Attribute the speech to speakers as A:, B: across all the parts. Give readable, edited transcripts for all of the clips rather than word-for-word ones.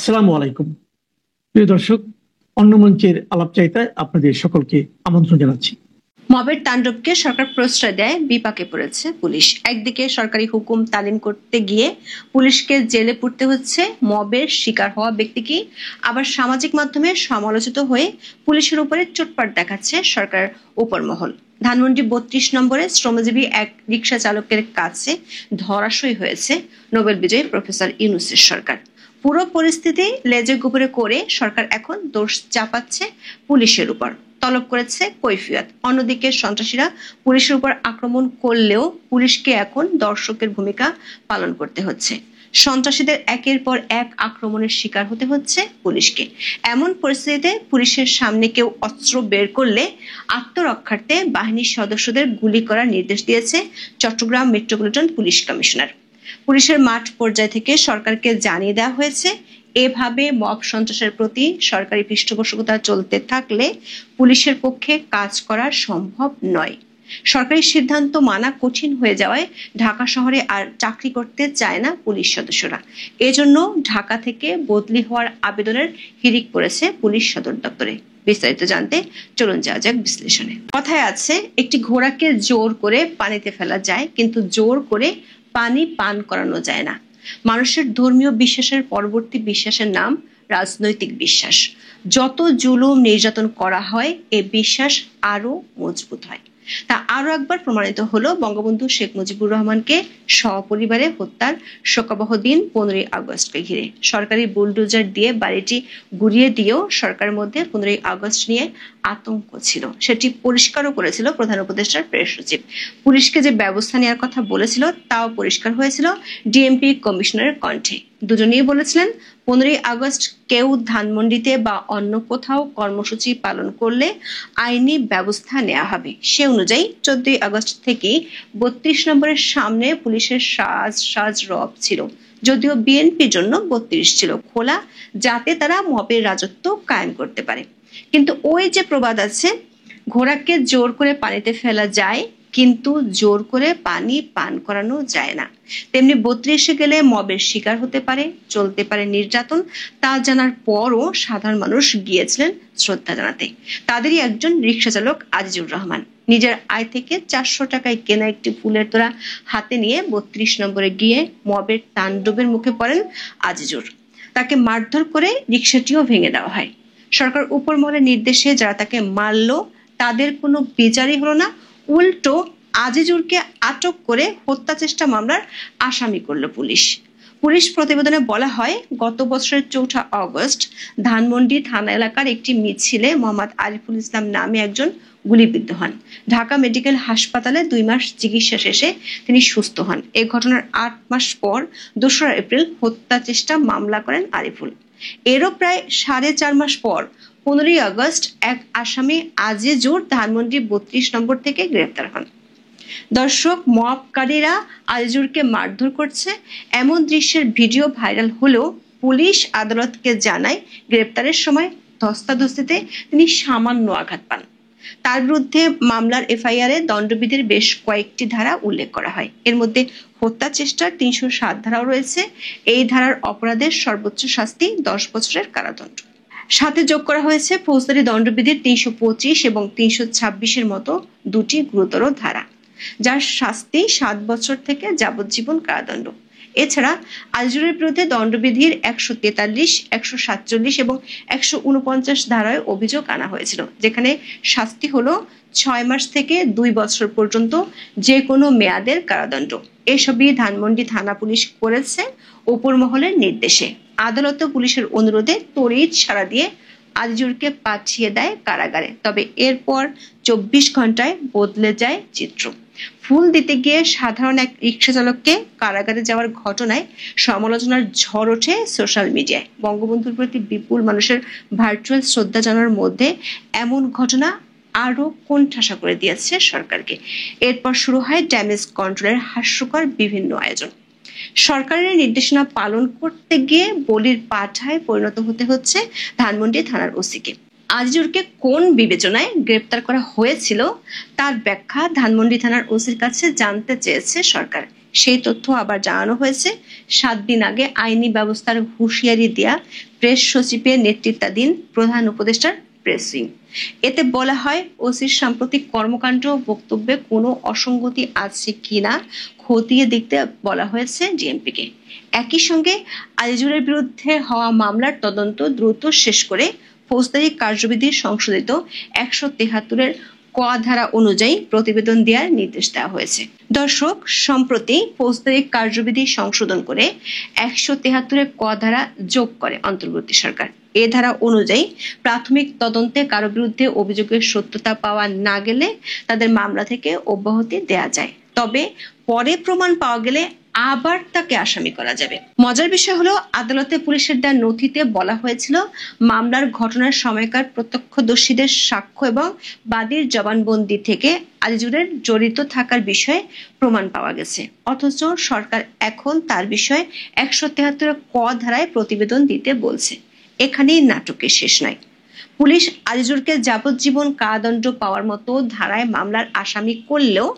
A: আসসালামু আলাইকুম প্রিয় দর্শক, অন্য মঞ্চের আলাপচারিতায় আপনাদের সকলকে আমন্ত্রণ জানাচ্ছি।
B: মবের তাণ্ডবকে সরকার প্রশ্রয় দেয়, বিপাকে পড়েছে পুলিশ। একদিকে সরকারি হুকুম তালিম করতে গিয়ে পুলিশকে জেলে পুরতে হচ্ছে মবের শিকার হওয়া ব্যক্তিকে, আবার সামাজিক মাধ্যমে সমালোচিত হয়ে পুলিশের উপরে চোটপাট দেখাচ্ছে সরকার উপরমহল। ধানমন্ডি ৩২ নম্বরে শ্রমজীবী এক রিকশা চালকের কাছে ধরাশয়ী হয়েছে নোবেল বিজয়ী প্রফেসর ইউনূসের সরকার। পুরো পরিস্থিতি লেজে গোবরে করে সরকার এখন দোষ চাপাচ্ছে পুলিশের উপর, তলব করেছে কৈফিয়ত। অন্যদিকে সন্ত্রাসীরা পুলিশের উপর আক্রমণ করলেও পুলিশকে এখন দর্শকের ভূমিকা পালন করতে হচ্ছে। সন্ত্রাসীদের একের পর এক আক্রমণের শিকার হতে হচ্ছে পুলিশকে। এমন পরিস্থিতিতে পুলিশের সামনে কেউ অস্ত্র বের করলে আত্মরক্ষার্থে বাহিনীর সদস্যদের গুলি করার নির্দেশ দিয়েছে চট্টগ্রাম মেট্রোপলিটন পুলিশ কমিশনার। পুলিশের মাঠ পর্যায় থেকে সরকারকে জানিয়ে দেওয়া হয়েছে, এভাবে মব সন্ত্রাসের প্রতি সরকারি পৃষ্ঠপোষকতা চলতে থাকলে পুলিশের পক্ষে কাজ করা সম্ভব নয়। সরকারি সিদ্ধান্ত মানা কঠিন হয়ে যাওয়ায় ঢাকা শহরে আর চাকরি করতে চায় না পুলিশ সদস্যরা। এজন্য ঢাকা থেকে বদলি হওয়ার আবেদনের হিড়িক পড়েছে পুলিশ সদর দপ্তরে। বিস্তারিত জানতে চলুন যাওয়া যাক বিশ্লেষণে। কথায় আছে, একটি ঘোড়াকে জোর করে পানিতে ফেলা যায়, কিন্তু জোর করে পানি পান করানো যায় না। মানুষের ধর্মীয় বিশ্বাসের পরবর্তী বিশ্বাসের নাম রাজনৈতিক বিশ্বাস। যত জুলুম নির্যাতন করা হয়, এই বিশ্বাস আরো মজবুত হয়। তা আরো একবার প্রমাণিত হলো বঙ্গবন্ধু শেখ মুজিবুর রহমানকে সপরিবারে হত্যার শোকাবহ দিন 15ই আগস্টকে ঘিরে। সরকারি বুলডোজার দিয়ে বাড়িটি গুড়িয়ে দিয়েও সরকারের মধ্যে 15ই আগস্ট নিয়ে আতঙ্ক ছিল, সেটি পরিষ্কারও করেছিল প্রধান উপদেষ্টার প্রেস সচিব। পুলিশকে যে ব্যবস্থা নেওয়ার কথা বলেছিল তাও পরিষ্কার হয়েছিল ডিএমপি কমিশনারের কণ্ঠে। দুজনেই বলেছিলেন 15ই আগস্ট কেউ ধানমন্ডিতে বা অন্য কোথাও কর্মসূচি পালন করলে আইনি ব্যবস্থা নেওয়া হবে। সে অনুযায়ী 14ই আগস্ট থেকে 32 নম্বরের সামনে পুলিশের সাজ রব ছিল, যদিও বিএনপির জন্য 32 ছিল খোলা, যাতে তারা মবের রাজত্ব কায়েম করতে পারে। কিন্তু ওই যে প্রবাদ আছে, ঘোড়াকে জোর করে পানিতে ফেলা যায় কিন্তু জোর করে পানি পান করানো যায় না, তেমনি 32-এ গেলে মবের শিকার হতে পারে, চলতে পারে নির্যাতন। তা জানার পরও সাধারণ মানুষ গিয়েছিলেন শ্রদ্ধা জানাতে। তাদেরই একজন রিকশা চালক আজিজুর রহমান নিজের আয় থেকে 400 টাকায় কেনা একটি ফুলের তোড়া হাতে নিয়ে 32 নম্বরে গিয়ে মবের তাণ্ডবের মুখে পড়েন আজিজুর। তাকে মারধর করে রিকশাটিও ভেঙে দেওয়া হয়। সরকার উপর মহলের নির্দেশে যারা তাকে মারল তাদের কোনো বিচারই হলো না, উল্টো আজিজুরকে আটক করে হত্যা চেষ্টা মামলার আসামি করল পুলিশ। পুলিশ প্রতিবেদনে বলা হয়, গত বছরের 4 আগস্ট ধানমন্ডি থানা এলাকার একটি মিছিলে মোহাম্মদ আরিফুল ইসলাম নামে একজন গুলিবিদ্ধ হন। ঢাকা মেডিকেল হাসপাতালে 2 মাস চিকিৎসা শেষে তিনি সুস্থ হন। এই ঘটনার 8 মাস পর 2রা এপ্রিল হত্যা চেষ্টা মামলা করেন আরিফুল। এরও প্রায় 4.5 মাস পর 15ই আগস্ট এক আসামি আজিজুর ধানমন্ডি 32 নম্বর থেকে গ্রেফতার হন। দর্শক, মবকারীরা আজিজুরকে মারধর করছে এমন দৃশ্যের ভিডিও ভাইরাল হলেও পুলিশ আদালতকে জানায় গ্রেফতারের সময় ধস্তাধস্তিতে তিনি সামান্য আঘাত পান। তার বিরুদ্ধে মামলার এফআইআরে দণ্ডবিধির বেশ কয়েকটি ধারা উল্লেখ করা হয়। এর মধ্যে হত্যা চেষ্টার 307 ধারাও রয়েছে। এই ধারার অপরাধের সর্বোচ্চ শাস্তি 10 বছরের কারাদণ্ড। সাথে যোগ করা হয়েছে ফৌজদারি দণ্ডবিধির 325 এবং 326-এর মতো দুটি গুরুতর ধারা, যার শাস্তি 7 বছর থেকে যাবজ্জীবন কারাদণ্ড। এছাড়া আজিজুরের বিরুদ্ধে দণ্ডবিধির 143, 147 এবং 149 ধারায় অভিযোগ আনা হয়েছিল, যেখানে শাস্তি হলো 6 মাস থেকে 2 বছর পর্যন্ত যে কোনো মেয়াদের কারাদণ্ড। এসবই ধানমন্ডি থানা পুলিশ করেছে উপর মহলের নির্দেশে। আদালত পুলিশের অনুরোধে তড়িৎ সাড়া দিয়ে আজিজুরকে পাঠিয়ে দেয় কারাগারে। তবে এরপর 24 ঘন্টায় বদলে যায় চিত্র। ফুল দিতে গিয়ে সাধারণ এক রিকশা চালককে কারাগারে যাওয়ার ঘটনায় সমালোচনার ঝড় ওঠে সোশ্যাল মিডিয়ায়। বঙ্গবন্ধুর প্রতি বিপুল মানুষের ভার্চুয়াল শ্রদ্ধা জানানোর মধ্যে এমন ঘটনা আরো কোণঠাসা করে দিয়েছে সরকারকে। এরপর শুরু হয় ড্যামেজ কন্ট্রোলের হাস্যকর বিভিন্ন আয়োজন। সরকারের নির্দেশনা পালন করতে গিয়ে বলির পাঠায় পরিণত হতে হচ্ছে ধানমন্ডি থানার ওসিকে। আজিজুরকে কোন বিবেচনায় গ্রেপ্তার করা হয়েছিল তার ব্যাখ্যা ধানমন্ডি থানার ওসির কাছে জানতে চেয়েছে সরকার। সেই তথ্য আবার জানানো হয়েছে 7 দিন আগে আইনি ব্যবস্থার হুঁশিয়ারি দেয়া প্রেস সচিবের নেতৃত্বাধীন প্রধান উপদেষ্টার প্রেস উইং। এতে বলা হয়, ওসির সাম্প্রতিক কর্মকাণ্ড বক্তব্যে কোনো অসঙ্গতি আছে কিনা খতিয়ে দেখতে বলা হয়েছে ডিএমপিকে। একই সঙ্গে আজিজুরের বিরুদ্ধে হওয়া মামলার তদন্ত দ্রুত শেষ করে ফৌজদারি কার্যবিধি সংশোধিত 173-এর ক ধারা অনুযায়ী প্রতিবেদন দেওয়ার নির্দেশ দেওয়া হয়েছে। দর্শক, সম্প্রতি ফৌজদারি কার্যবিধি সংশোধন করে 173-এর ক ধারা যোগ করে অন্তর্বর্তী সরকার। এ ধারা অনুযায়ী প্রাথমিক তদন্তে কারো বিরুদ্ধে অভিযোগের সত্যতা পাওয়া না গেলে তাদের মামলা থেকে অব্যাহতি দেয়া যায়, তবে পরে প্রমাণ পাওয়া গেলে আবার তাকে আসামি করা যাবে। মজার বিষয় হলো, আদালতে পুলিশের দেওয়া নথিতে বলা হয়েছিল মামলার ঘটনার সময়কার প্রত্যক্ষদর্শীদের সাক্ষ্য এবং বাদীর জবানবন্দি থেকে আজিজুরের জড়িত থাকার বিষয়ে প্রমাণ পাওয়া গেছে, অথচ সরকার এখন তার বিষয়ে 173 ক ধারায় প্রতিবেদন দিতে বলছে। এখানেই নাটকের শেষ নাই। পুলিশ আজিজুরকে যাবজ্জীবন কারাদণ্ড পাওয়ার মতো ধারায় মামলার আসামি করলেও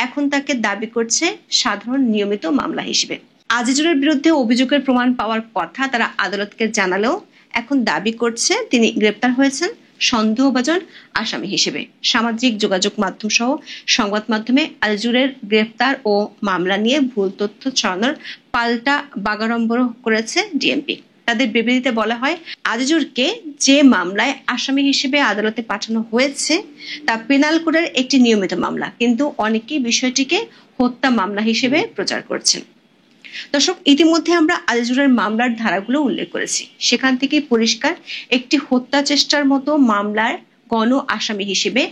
B: এখন তাকে দাবি করছে সাধারণ নিয়মিত মামলা হিসেবে। আজিজুরের বিরুদ্ধে অভিযোগের প্রমাণ পাওয়ার কথা তারা আদালতকে জানালেও এখন দাবি করছে তিনি গ্রেপ্তার হয়েছেন সন্দেহভাজন আসামি হিসেবে। সামাজিক যোগাযোগ মাধ্যম সহ সংবাদ মাধ্যমে আজিজুরের গ্রেপ্তার ও মামলা নিয়ে ভুল তথ্য ছড়ানোর পাল্টা বাগাড়ম্বর করেছে ডিএমপি। তাদের বিবৃতিতে বলা হয়, আজিজুরকে যে মামলায় আসামি হিসেবে আদালতে পাঠানো হয়েছে তা পেনাল কোডের একটি নিয়মিত মামলা, কিন্তু অনেকেই বিষয়টিকে হত্যা মামলা হিসেবে প্রচার করছেন। দর্শক, ইতিমধ্যে আমরা আজিজুরের মামলার ধারাগুলো উল্লেখ করেছি, সেখান থেকে পরিষ্কার একটি হত্যা চেষ্টার মতো মামলার গণ আসামি হিসেবে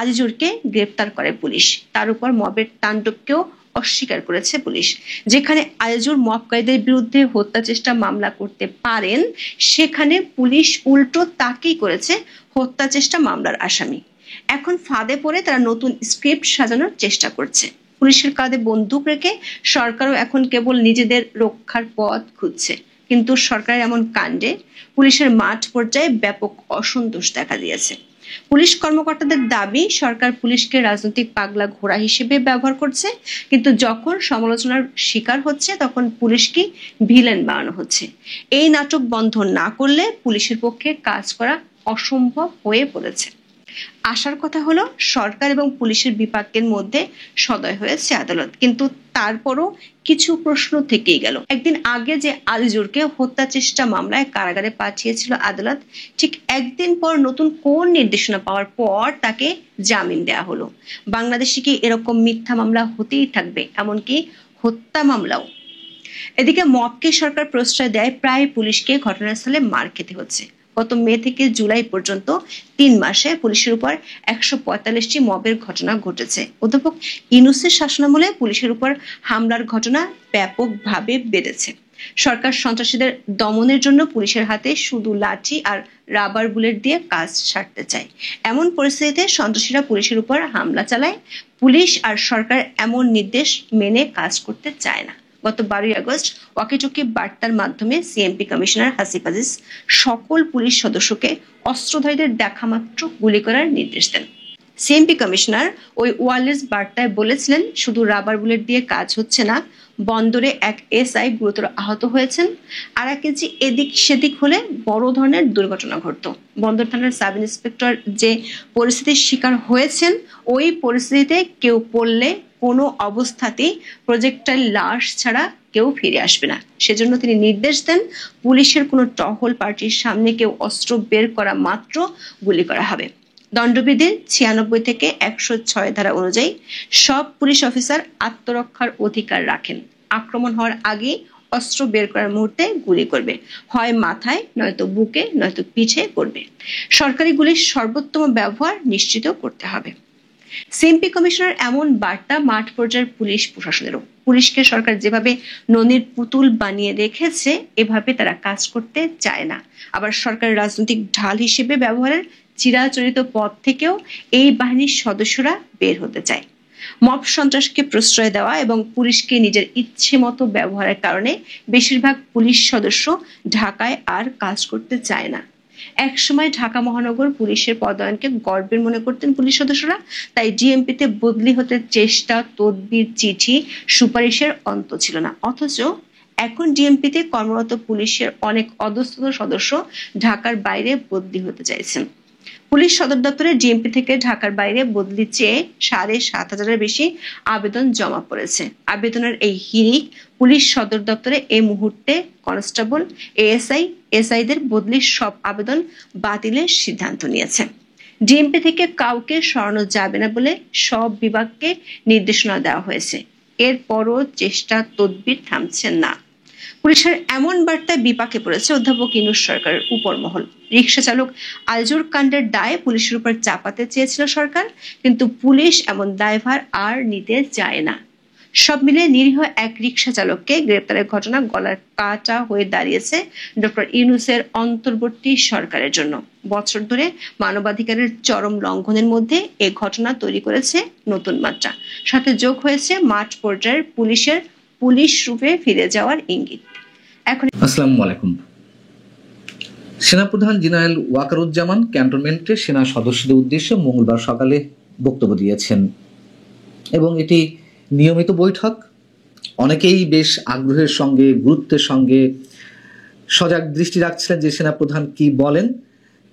B: আজিজুরকে গ্রেপ্তার করে পুলিশ। তার উপর মবের তাণ্ডবকেও অস্বীকার করেছে পুলিশ। যেখানে আজিজুর মবকারীদের বিরুদ্ধে হত্যা চেষ্টা মামলা করতে পারেন, সেখানে পুলিশ উল্টো তাকেই করেছে হত্যা চেষ্টা মামলার আসামি। এখন ফাঁদে পড়ে তারা নতুন স্ক্রিপ্ট সাজানোর চেষ্টা করছে। পুলিশের কাঁধে বন্দুক রেখে সরকারও এখন কেবল নিজেদের রক্ষার পথ খুঁজছে। কিন্তু সরকারের এমন কাণ্ডে পুলিশের মাঠ পর্যায়ে ব্যাপক অসন্তোষ দেখা দিয়েছে। পুলিশ কর্মকর্তাদের দাবি, সরকার পুলিশকে রাজনৈতিক পাগলা ঘোড়া হিসেবে ব্যবহার করছে, কিন্তু যখন সমালোচনার শিকার হচ্ছে তখন পুলিশকে ভিলেন বানানো হচ্ছে। এই নাটক বন্ধ না করলে পুলিশের পক্ষে কাজ করা অসম্ভব হয়ে পড়েছে। আসার কথা হলো, সরকার এবং পুলিশের বিপাকের মধ্যে সদয় হয়েছে আদালত, কিন্তু তারপরও কিছু প্রশ্ন থেকেই গেল। একদিন আগে যে আজিজুরকে হত্যা চেষ্টা মামলায় কারাগারে পাঠিয়েছিল আদালত, ঠিক একদিন পর নতুন কোন নির্দেশনা পাওয়ার পর তাকে জামিন দেয়া হলো? বাংলাদেশে কি এরকম মিথ্যা মামলা হতেই থাকবে, এমনকি হত্যা মামলাও? এদিকে মবকে সরকার প্রশ্রয় দেয়, প্রায় পুলিশকে ঘটনাস্থলে মার খেতে হচ্ছে। গত মে থেকে জুলাই পর্যন্ত 3 মাসে পুলিশের উপর 145টি মবের ঘটনা ঘটেছে। অধ্যাপক ইউনূসের শাসনামলে পুলিশের উপর হামলার ঘটনা ব্যাপকভাবে বেড়েছে। সরকার সন্ত্রাসীদের দমনের জন্য পুলিশের হাতে শুধু লাঠি আর রাবার বুলেট দিয়ে কাজ সারতে চায়। এমন পরিস্থিতিতে সন্ত্রাসীরা পুলিশের উপর হামলা চালায়। পুলিশ আর সরকার এমন নির্দেশ মেনে কাজ করতে চায় না। গত 12 আগস্ট ওয়াকিটকি বার্তার মাধ্যমে সিএমপি কমিশনার হাসিফ আজিজ সকল পুলিশ সদস্যকে অস্ত্রধারীদের দেখা মাত্র গুলি করার নির্দেশ দেন। সিএমপি কমিশনার ওই ওয়ারলেস বার্তায় বলেছিলেন, শুধু রাবার বুলেট দিয়ে কাজ হচ্ছে না, বন্দরে এক এসআই গুরুতর আহত হয়েছেন, আর এক ইঞ্চি এদিক সেদিক হলে বড় ধরনের দুর্ঘটনা ঘটত। বন্দর থানার সাব ইন্সপেক্টর যে পরিস্থিতির শিকার হয়েছেন, ওই পরিস্থিতিতে কেউ পড়লে কোনো অবস্থাতেই প্রজেক্টাইল লাশ ছাড়া কেউ ফিরে আসবে না। সেজন্য তিনি নির্দেশ দেন, পুলিশের কোনো টহল পার্টির সামনে কেউ অস্ত্র বের করা মাত্র গুলি করা হবে। দণ্ডবিধির 96 থেকে 106 ধারা অনুযায়ী সব পুলিশ অফিসার আত্মরক্ষার অধিকার রাখেন। আক্রমণ হওয়ার আগে অস্ত্র বের করার মুহূর্তে গুলি করবে, হয় মাথায়, নয়তো বুকে, নয়তো পিঠে করবে। সরকারি গুলির সর্বোত্তম ব্যবহার নিশ্চিত করতে হবে। সিএমপি কমিশনার এমন বার্তা মাঠ পর্যায়ের পুলিশ প্রশাসনেরও। পুলিশকে সরকার যেভাবে ননির পুতুল বানিয়ে রেখেছে, এভাবে তারা কাজ করতে চায় না। আবার সরকারের রাজনৈতিক ঢাল হিসেবে ব্যবহারের চিরাচরিত পথ থেকেও এই বাহিনীর সদস্যরা বের হতে চায়। মব সন্ত্রাসকে প্রশ্রয় দেওয়া এবং পুলিশকে নিজের ইচ্ছে মতো ব্যবহারের কারণে বেশিরভাগ পুলিশ সদস্য ঢাকায় আর কাজ করতে চায় না। একসময় ঢাকা মহানগর পুলিশের পদায়নকে গর্বের মনে করতেন পুলিশ সদস্যরা, তাই ডিএমপিতে বদলি হতে চেষ্টা, তদবির, চিঠি, সুপারিশের অন্ত ছিল না। অথচ এখন ডিএমপিতে কর্মরত পুলিশের অনেক অধস্তন সদস্য ঢাকার বাইরে বদলি হতে চাইছেন। পুলিশ সদর দপ্তরে ডিএমপি থেকে ঢাকার বাইরে বদলি চেয়ে 7,500-এর বেশি আবেদন জমা পড়েছে। আবেদনের এই হিড়িক পুলিশ সদর দপ্তরে এই মুহূর্তে কনস্টেবল, এএসআই, এসআইদের বদলির সব আবেদন বাতিলের সিদ্ধান্ত নিয়েছে। ডিএমপি থেকে কাউকে সরানো যাবে না বলে সব বিভাগকে নির্দেশনা দেওয়া হয়েছে। এরপরও চেষ্টা, তদবির থামছে না। পুলিশের এমন বার্তায় বিপাকে পড়েছে অধ্যাপক ইউনূস সরকারের উপর মহল। রিকশা চালক আলজুর কাণ্ডের দায় পুলিশের উপর চাপাতে চেয়েছিল সরকার, কিন্তু পুলিশ এমন দায়ভার আর নিতে চায় না। সব মিলে নিরীহ এক রিকশা চালককে গ্রেপ্তারের ঘটনা গলার কাটা হয়ে দাঁড়িয়েছে ডক্টর ইউনূসের অন্তর্বর্তী সরকারের জন্য। বছর ধরে মানবাধিকারের চরম লঙ্ঘনের মধ্যে এ ঘটনা তৈরি করেছে নতুন মাত্রা, সাথে যোগ হয়েছে মাঠ পর্যায়ের পুলিশের পুলিশ রূপে ফিরে যাওয়ার ইঙ্গিত। এখন
C: আসসালামু আলাইকুম। সেনাপ্রধান জেনারেল ওয়াকারুজ্জামান ক্যান্টনমেন্টে সেনা সদস্যদের উদ্দেশ্যে মঙ্গলবার সকালে বক্তব্য দিয়েছেন এবং এটি নিয়মিত বৈঠক। অনেকেই বেশ আগ্রহের সঙ্গে, গুরুত্বের সঙ্গে সজাগ দৃষ্টি রাখছিলেন যে সেনাপ্রধান কি বলেন।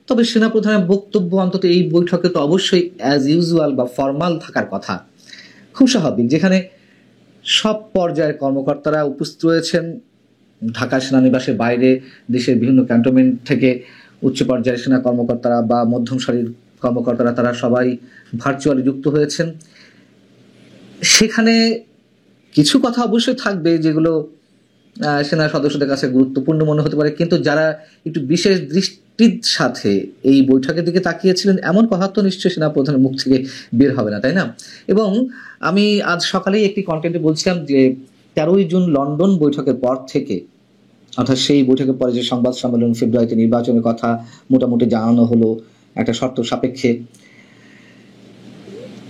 C: তবে সেনাপ্রধানের বক্তব্য অন্তত এই বৈঠকে তো অবশ্যই অ্যাজ ইউজুয়াল বা ফর্মাল থাকার কথা, খুব স্বাভাবিক, যেখানে সব পর্যায়ের কর্মকর্তারা উপস্থিত রয়েছেন। ঢাকা সেনানিবাসের বাইরে দেশের বিভিন্ন ক্যান্টনমেন্ট থেকে উচ্চ পর্যায়ের সেনা কর্মকর্তারা বা মধ্যম সারির কর্মকর্তারা তারা সবাই ভার্চুয়ালি যুক্ত হয়েছেন। সেখানে কিছু কথা অবশ্যই থাকবে যেগুলো সেনা সদস্যদের কাছে গুরুত্বপূর্ণ মনে হতে পারে, কিন্তু যারা একটু বিশেষ দৃষ্টির সাথে এই বৈঠকের দিকে তাকিয়েছিলেন এমন কথা তো নিশ্চয়ই সেনাপ্রধানের মুখ থেকে বের হবে না, তাই না? এবং আমি আজ সকালেই একটি কন্টেন্টে বলছিলাম যে 13ই জুন লন্ডন বৈঠকের পর থেকে, অর্থাৎ সেই বৈঠকের পরে যে সংবাদ সম্মেলন, ফেব্রুয়ারিতে নির্বাচনের কথা মোটামুটি জানানো হলো একটা শর্ত সাপেক্ষে,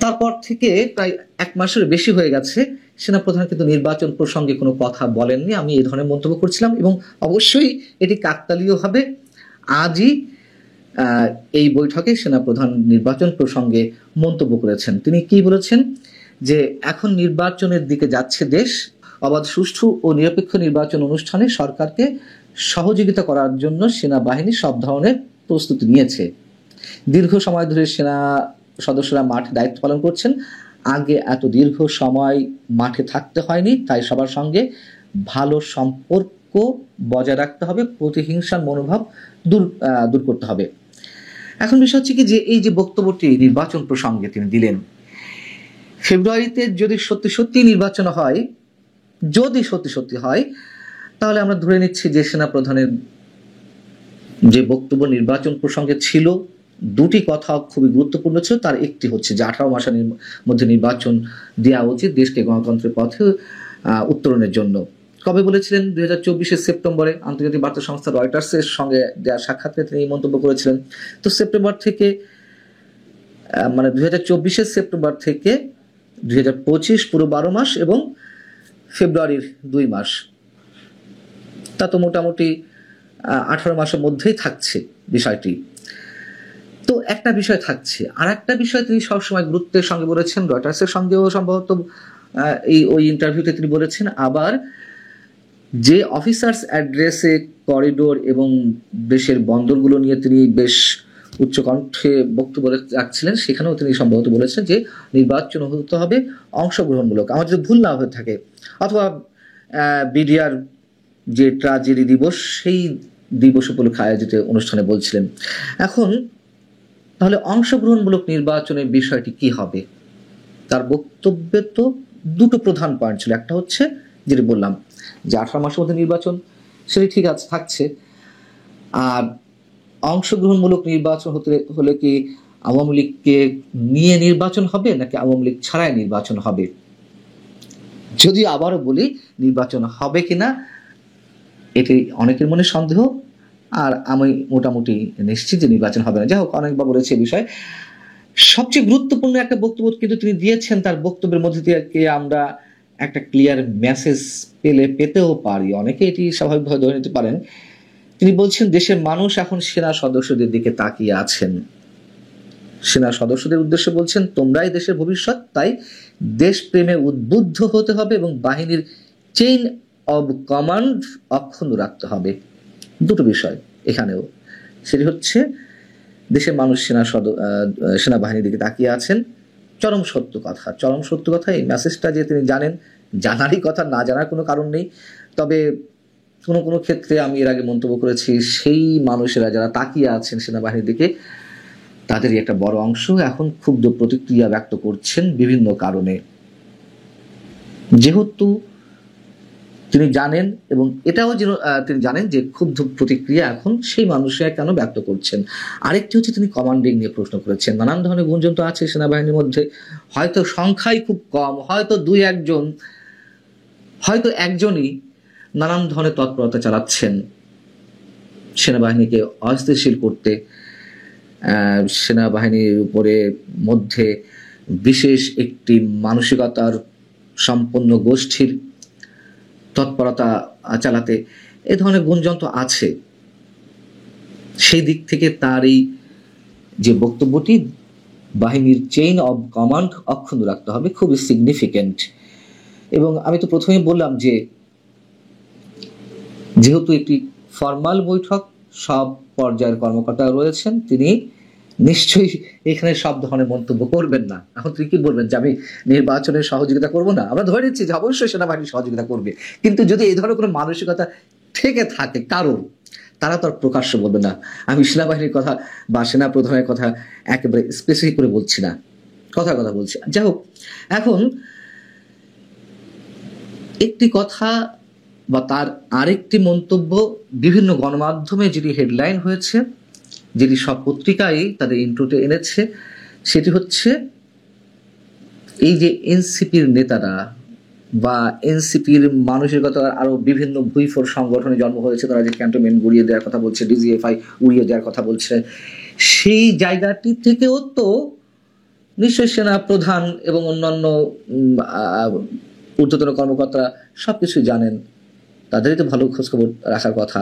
C: তারপর থেকে প্রায় 1 মাসের বেশি হয়ে গেছে সেনাপ্রধান কিন্তু নির্বাচন প্রসঙ্গে কোনো কথা বলেননি। আমি এই ধরনের মন্তব্য করছিলাম এবং অবশ্যই এটি কাকতালীয় হবে আজই এই বৈঠকে সেনাপ্রধান নির্বাচন প্রসঙ্গে মন্তব্য করেছেন। তিনি কি বলেছেন? যে এখন নির্বাচনের দিকে যাচ্ছে দেশ, অবাধ, সুষ্ঠু ও নিরপেক্ষ নির্বাচন অনুষ্ঠানে সরকারকে সহযোগিতা করার জন্য সেনাবাহিনী সব ধরনের প্রস্তুতি নিয়েছে। দীর্ঘ সময় ধরে সেনা সদস্যরা মাঠে দায়িত্ব পালন করছেন। আগে এত দীর্ঘ সময় মাঠে থাকতে হয়নি, তাই সবার সঙ্গে ভালো সম্পর্ক বজায় রাখতে হবে, প্রতিহিংসার মনোভাব দূর করতে হবে। এখন বিষয় হচ্ছে কি যে এই যে বক্তব্যটি নির্বাচন প্রসঙ্গে তিনি দিলেন, ফেব্রুয়ারিতে যদি সত্যি সত্যি নির্বাচন হয়, যদি সত্যি সত্যি হয়, তাহলে আমরা ধরে নিচ্ছি যে সেনা প্রধানের যে বক্তব্য নির্বাচন প্রসঙ্গে ছিল, দুটি কথা খুবই গুরুত্বপূর্ণ ছিল। তার একটি হচ্ছে যে 18 মাসের মধ্যে নির্বাচন দেওয়া উচিত দেশকে গণতন্ত্রের পথে উত্তরণের জন্য। কবে বলেছিলেন? 2024 সেপ্টেম্বরে আন্তর্জাতিক বার্তা সংস্থা রয়টার্সের সঙ্গে দেওয়া সাক্ষাৎকারে তিনি এই মন্তব্য করেছিলেন। তো সেপ্টেম্বর থেকে, মানে 2024 সেপ্টেম্বর থেকে 2025 পুরো 12 মাস এবং ফেব্রুয়ারির 2 মাস, তা তো মোটামুটি 18 মাসের মধ্যেই থাকছে বিষয়টি। তো একটা বিষয় থাকছে, আর একটা বিষয় তিনি সবসময় গুরুত্বের সঙ্গে বলেছেন, রয়টার্সের সঙ্গেও সম্ভবত ওই ইন্টারভিউতে তিনি বলেছেন। আবার যে অফিসার্স অ্যাড্রেসে করিডোর এবং দেশের বন্দরগুলো নিয়ে তিনি বেশ উচ্চকণ্ঠে বক্তব্য রাখছিলেন, সেখানেও তিনি সম্ভবত বলেছেন যে নির্বাচন হতে হবে অংশগ্রহণমূলক। আমার যদি ভুল না হয়ে থাকে, অথবা বিডিআর যে ট্রাজেডি দিবস, সেই দিবস উপলক্ষে আয়োজিত অনুষ্ঠানে বলছিলেন। এখন তাহলে অংশগ্রহণমূলক নির্বাচনের বিষয়টি কি হবে? তার বক্তব্যে তো দুটো প্রধান পয়েন্ট ছিল। একটা হচ্ছে যেটি বললাম যে 18 মাসের মধ্যে নির্বাচন, সেটি ঠিক আছে, থাকছে। আর অংশগ্রহণমূলক নির্বাচন হলে কি আওয়ামী লীগকে নিয়ে নির্বাচন হবে নাকি আওয়ামী লীগ ছাড়াই নির্বাচন হবে? যদি আবারও বলি নির্বাচন হবে কিনা, এটি অনেকের মনে সন্দেহ, আর আমি মোটামুটি নিশ্চিত যে নির্বাচন হবে না। যাই হোক, অনেকবার বলেছে এই বিষয়। সবচেয়ে গুরুত্বপূর্ণ একটা বক্তব্য কিন্তু তিনি দিয়েছেন। তার বক্তব্যের মধ্যে দিয়ে আমরা একটা ক্লিয়ার মেসেজ পেতেও পারি, অনেকে এটি স্বাভাবিকভাবে ধরে নিতে পারেন তিনি বলছেন দেশের মানুষ এখন সেনা সদস্যদের দিকে তাকিয়ে আছেন। সেনা সদস্যদের উদ্দেশ্যে বলছেন, তোমরাই দেশের ভবিষ্যৎ, তাই দেশপ্রেমে উদ্বুদ্ধ হতে হবে এবং বাহিনীর চেইন অব কমান্ড অক্ষুণ্ণ রাখতে হবে। দুটো বিষয় এখানেও, সেটি হচ্ছে দেশের মানুষ সেনাবাহিনীর দিকে তাকিয়ে আছেন। চরম সত্য কথা, চরম সত্য কথা। এই মেসেজটা যে তিনি জানেন, জানারই কথা, না জানার কোনো কারণ নেই। তবে কোনো কোনো ক্ষেত্রে আমি এর আগে মন্তব্য করেছি, সেই মানুষেরা যারা তাকিয়ে আছেন সেনাবাহিনীর দিকে, তাদেরই একটা বড় অংশ এখন ক্ষুব্ধ প্রতিক্রিয়া ব্যক্ত করছেন বিভিন্ন কারণে। যেহেতু তিনি জানেন, এবং এটাও তিনি জানেন যে ক্ষুব্ধ প্রতিক্রিয়া এখন সেই মানুষরা কেন ব্যক্ত করছেন। আরেকটি হচ্ছে তিনি কমান্ডিং নিয়ে প্রশ্ন করেছেন। নানান ধরনের গুঞ্জন তো আছে সেনাবাহিনীর মধ্যে, হয়তো সংখ্যাই খুব কম, হয়তো দুই একজন, হয়তো একজনই নানান ধরনের তৎপরতা চালাচ্ছেন সেনাবাহিনীকে অস্থিতিশীল করতে, সেনাবাহিনীর উপরে মধ্যে বিশেষ একটি মানসিকতার সম্পন্ন গোষ্ঠীর তৎপরতা চালাতে। এ ধরনের গুঞ্জন তো আছে। সেই দিক থেকে তার এই যে বক্তব্যটি, বাহিনীর চেইন অব কমান্ড অক্ষুণ্ণ রাখতে হবে, খুবই সিগনিফিকেন্ট। এবং আমি তো প্রথমেই বললাম যে যেহেতু একটি ফরমাল বৈঠক, সব পর্যায়ের কর্মকর্তা রয়েছেন, তিনি নিশ্চয়ই এখানে সব ধরনের মন্তব্য করবেন না। এখন তিনি কি বলবেন যে আমি নির্বাচনের সহযোগিতা করব না? আমরা ধরে নিচ্ছি যে অবশ্যই সেনাবাহিনী সহযোগিতা করবে, কিন্তু যদি এই ধরনের কোনো মানসিকতা থেকে থাকে কারণ, তারা তো আর প্রকাশ্য বলবে না। আমি সেনাবাহিনীর কথা বা সেনা প্রধানের কথা একেবারে স্পেসিফিক করে বলছি না, কথা বলছি। যাই হোক, এখন একটি কথা বা তার আরেকটি মন্তব্য বিভিন্ন গণমাধ্যমে যেটি হেডলাইন হয়েছে, যেটি সব পত্রিকায় তাদের ইন্ট্রোতে এনেছে, সেটি হচ্ছে এই যে এনসিপির নেতারা বা এনসিপির মানসিকতার আরো বিভিন্ন ভুইফোর সংগঠনে জন্ম হয়েছে, তারা যে ক্যান্টনমেন্ট গুড়িয়ে দেওয়ার কথা বলছে, ডিজিএফআই উড়িয়ে দেওয়ার কথা বলছে, সেই জায়গাটি থেকেও তো নিশ্চয়ই সেনা প্রধান এবং অন্যান্য ঊর্ধ্বতন কর্মকর্তা সবকিছু জানেন, তাদেরই তো ভালো খোঁজখবর রাখার কথা।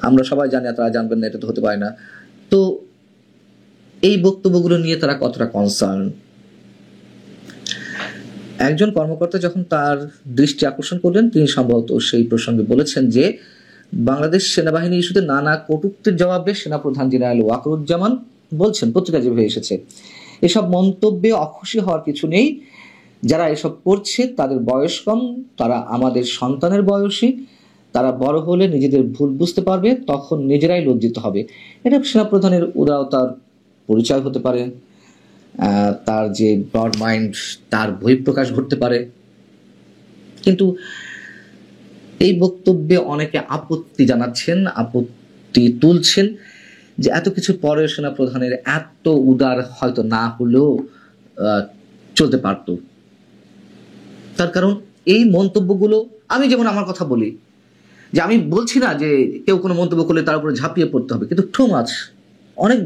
C: আমরা সবাই জানি, তারা জানবেন না এটা তো হতে পারে না। তো এই বক্তব্যগুলো নিয়ে তারা কতটা কনসার্ন, একজন কর্মকর্তা যখন তার দৃষ্টি আকর্ষণ করলেন, তিনি সম্ভবত সেই প্রসঙ্গে বলেছেন যে বাংলাদেশ সেনাবাহিনী ইস্যুতে নানা কটূক্তির জবাবে সেনাপ্রধান জেনারেল ওয়াকারুজ্জামান বলছেন, পত্রিকা যেভাবে এসেছে, এসব মন্তব্যে অখুশি হওয়ার কিছু নেই। যারা এসব করছে তাদের বয়স কম, তারা আমাদের সন্তানের বয়সী, তারা বড় হলে নিজেদের ভুল বুঝতে পারবে, তখন নিজেরাই লজ্জিত হবে। এটা সেনাপ্রধানের উদারতার পরিচয় হতে পারে, তার যে ব্রড মাইন্ড, তার বহিঃপ্রকাশ ঘটতে পারে। কিন্তু এই বক্তব্যে অনেকে আপত্তি জানাচ্ছেন, আপত্তি তুলছেন যে এত কিছু পরে সেনাপ্রধানের এত উদার হয়তো না হলেও চলতে পারত। তার কারণ এই মন্তব্যগুলো, আমি যেমন আমার কথা বলি যে আমি বলছি না যে কেউ কোনো মন্তব্য করলে তার উপরে ঝাঁপিয়ে পড়তে হবে, কিন্তু টু মাচ, অনেক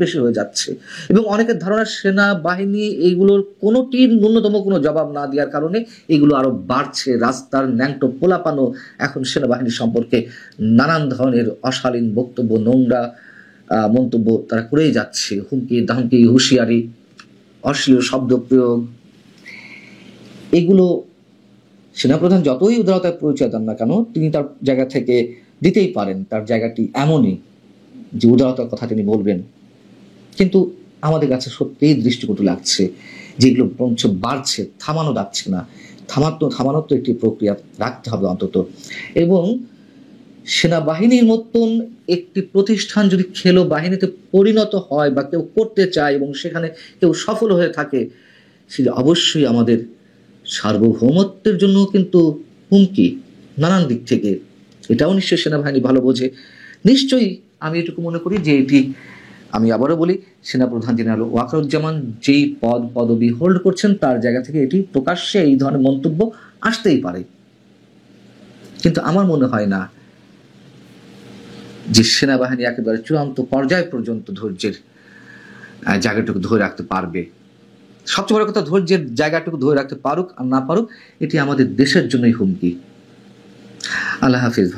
C: বেশি হয়ে যাচ্ছে। এবং অনেকের ধারণা সেনাবাহিনী এইগুলোর কোনোটির ন্যূনতম কোনো জবাব না দেওয়ার কারণে এগুলো আরো বাড়ছে। রাস্তার ন্যাংটো পোলাপানো এখন সেনাবাহিনী সম্পর্কে নানান ধরনের অশালীন বক্তব্য, নোংরা মন্তব্য তারা করেই যাচ্ছে, হুমকি ধামকি, হুঁশিয়ারি, অশ্লীল শব্দ প্রয়োগ। এগুলো সেনাপ্রধান যতই উদারতার পরিচয় দেন না কেন, তিনি তার জায়গা থেকে দিতেই পারেন, তার জায়গাটি এমনই যে উদারতার কথা তিনি বলবেন। কিন্তু আমাদের কাছে সত্যিই দৃষ্টিকটু লাগছে যেগুলো বরঞ্চ বাড়ছে, থামানো যাচ্ছে না। থামানোর তো একটি প্রক্রিয়া রাখতে হবে অন্তত। এবং সেনাবাহিনীর মতন একটি প্রতিষ্ঠান যদি খেলো বাহিনীতে পরিণত হয় বা কেউ করতে চায় এবং সেখানে কেউ সফল হয়ে থাকে, সেটা অবশ্যই আমাদের সার্বভৌমত্বের জন্য কিন্তু হুমকি নানান দিক থেকে। এটাও নিশ্চয়ই সেনাবাহিনী ভালো বোঝে। নিশ্চয়ই আমি এটুকু মনে করি যে এটি, আমি আবারও বলি, সেনাপ্রধান জেনারেল ওয়াকারুজ্জামান যেই পদবি হোল্ড করছেন তার জায়গা থেকে এটি প্রকাশ্যে এই ধরনের মন্তব্য আসতেই পারে। কিন্তু আমার মনে হয় না যে সেনাবাহিনী একেবারে চূড়ান্ত পর্যায় পর্যন্ত ধৈর্যের জায়গাটুকু ধরে রাখতে পারবে। সবচেয়ে বড় কথা, ধৈর্যের জায়গাটুকু ধরে রাখতে পারুক আর না পারুক, এটি আমাদের দেশের জন্যই হুমকি। আল্লাহ হাফিজ।